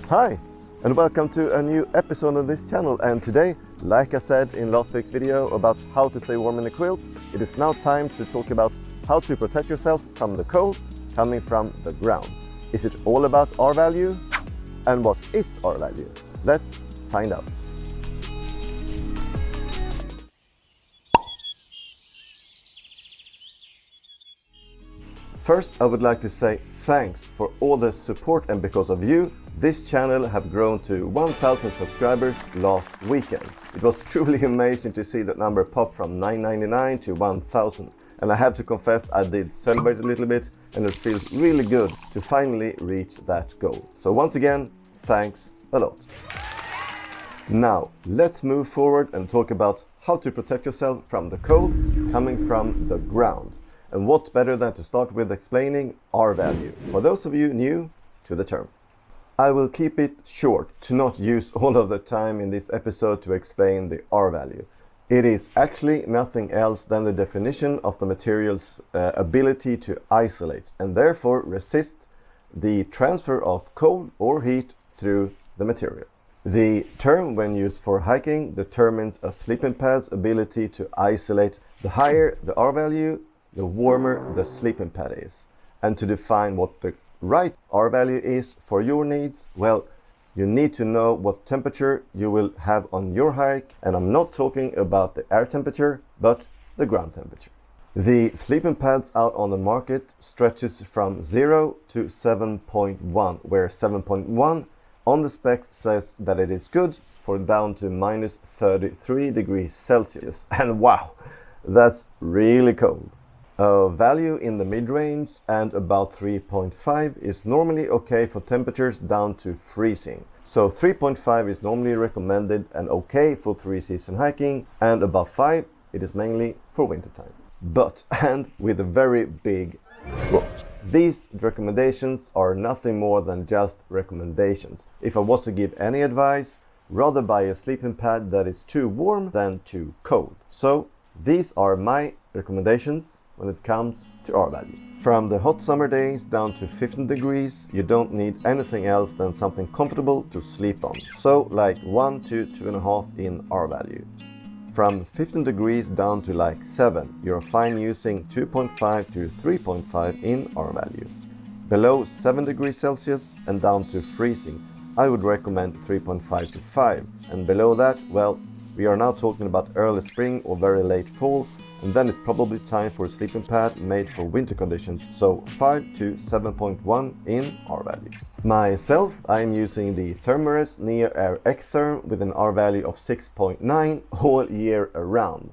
Hi, and welcome to a new episode of this channel. And today, like I said in last week's video about how to stay warm in a quilt, it is now time to talk about how to protect yourself from the cold coming from the ground. Is it all about r-value? And what is r-value? Let's find out. First, I would like to say thanks for all the support, and because of you, this channel have grown to 1,000 subscribers last weekend. It was truly amazing to see that number pop from 999 to 1,000. And I have to confess, I did celebrate a little bit, and it feels really good to finally reach that goal. So once again, thanks a lot. Now, let's move forward and talk about how to protect yourself from the cold coming from the ground. And what better than to start with explaining r-value, for those of you new to the term. I will keep it short to not use all of the time in this episode to explain the r-value. It is actually nothing else than the definition of the material's ability to isolate and therefore resist the transfer of cold or heat through the material. The term, when used for hiking, determines a sleeping pad's ability to isolate. The higher the r-value, the warmer the sleeping pad is. And to define what the right r-value is for your needs, well, you need to know what temperature you will have on your hike, and I'm not talking about the air temperature, but the ground temperature. The sleeping pads out on the market stretches from 0 to 7.1, where 7.1 on the specs says that it is good for down to minus 33 degrees Celsius. And wow, that's really cold. A value in the mid-range and about 3.5 is normally okay for temperatures down to freezing. So 3.5 is normally recommended and okay for 3-season hiking, and above 5 it is mainly for wintertime. But, and with a very big but, these recommendations are nothing more than just recommendations. If I was to give any advice, rather buy a sleeping pad that is too warm than too cold. So these are my recommendations when it comes to r-value. From the hot summer days down to 15 degrees, you don't need anything else than something comfortable to sleep on. So like 1 to 2.5 in r-value. From 15 degrees down to like 7, you're fine using 2.5 to 3.5 in r-value. Below 7 degrees Celsius and down to freezing, I would recommend 3.5 to 5. And below that, well, we are now talking about early spring or very late fall, and then it's probably time for a sleeping pad made for winter conditions, so 5 to 7.1 in r-value. Myself, I am using the Thermarest Neo Air X-Therm with an r-value of 6.9 all year around.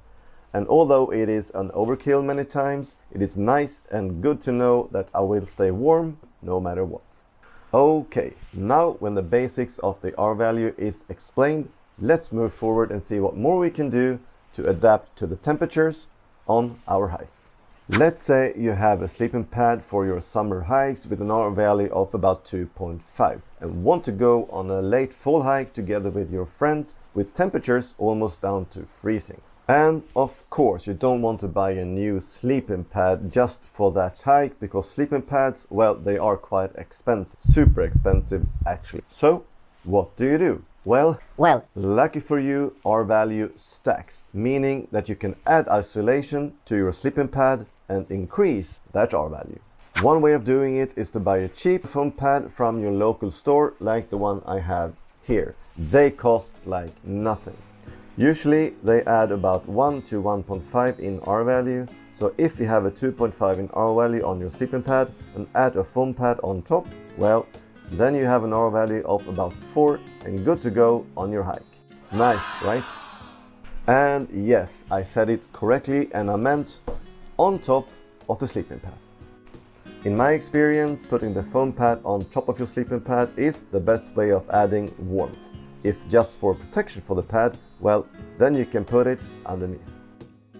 And although it is an overkill many times, it is nice and good to know that I will stay warm no matter what. Okay, now when the basics of the r-value is explained, let's move forward and see what more we can do to adapt to the temperatures on our hikes. Let's say you have a sleeping pad for your summer hikes with an r-value of about 2.5 and want to go on a late fall hike together with your friends with temperatures almost down to freezing. And of course you don't want to buy a new sleeping pad just for that hike, because sleeping pads, well, they are quite expensive, super expensive actually. So what do? Well, lucky for you, r-value stacks, meaning that you can add isolation to your sleeping pad and increase that r-value. One way of doing it is to buy a cheap foam pad from your local store, like the one I have here. They cost like nothing. Usually they add about 1 to 1.5 in r-value, so if you have a 2.5 in r-value on your sleeping pad and add a foam pad on top, well, then you have an r-value of about 4 and good to go on your hike. Nice, right? And yes, I said it correctly, and I meant on top of the sleeping pad. In my experience, putting the foam pad on top of your sleeping pad is the best way of adding warmth. If just for protection for the pad, well, then you can put it underneath.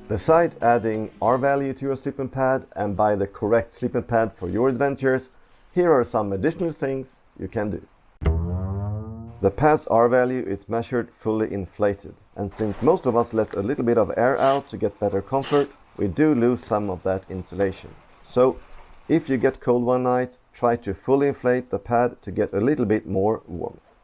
Besides adding r-value to your sleeping pad and buy the correct sleeping pad for your adventures, here are some additional things you can do. The pad's r-value is measured fully inflated, and since most of us let a little bit of air out to get better comfort, we do lose some of that insulation. So If you get cold one night, try to fully inflate the pad to get a little bit more warmth.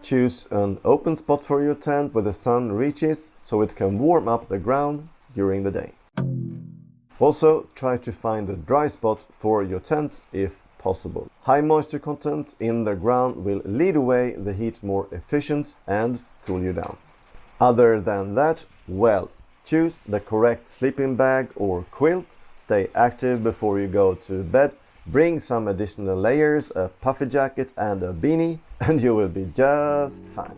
Choose an open spot for your tent where the sun reaches so it can warm up the ground during the day. Also, try to find a dry spot for your tent if possible. High moisture content in the ground will lead away the heat more efficient and cool you down. Other than that, well, choose the correct sleeping bag or quilt, stay active before you go to bed, bring some additional layers, a puffy jacket and a beanie, and you will be just fine.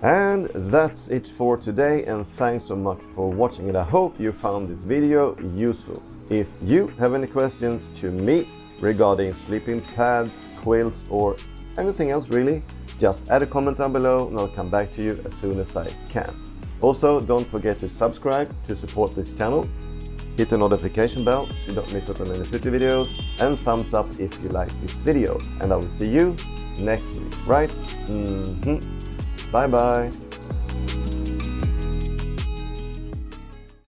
And that's it for today, and thanks so much for watching, and I hope you found this video useful. If you have any questions to me regarding sleeping pads, quilts or anything else really, just add a comment down below and I'll come back to you as soon as I can. Also, don't forget to subscribe to support this channel, hit the notification bell so you don't miss out on any future videos, and thumbs up if you like this video. And I will see you next week, right? Bye bye!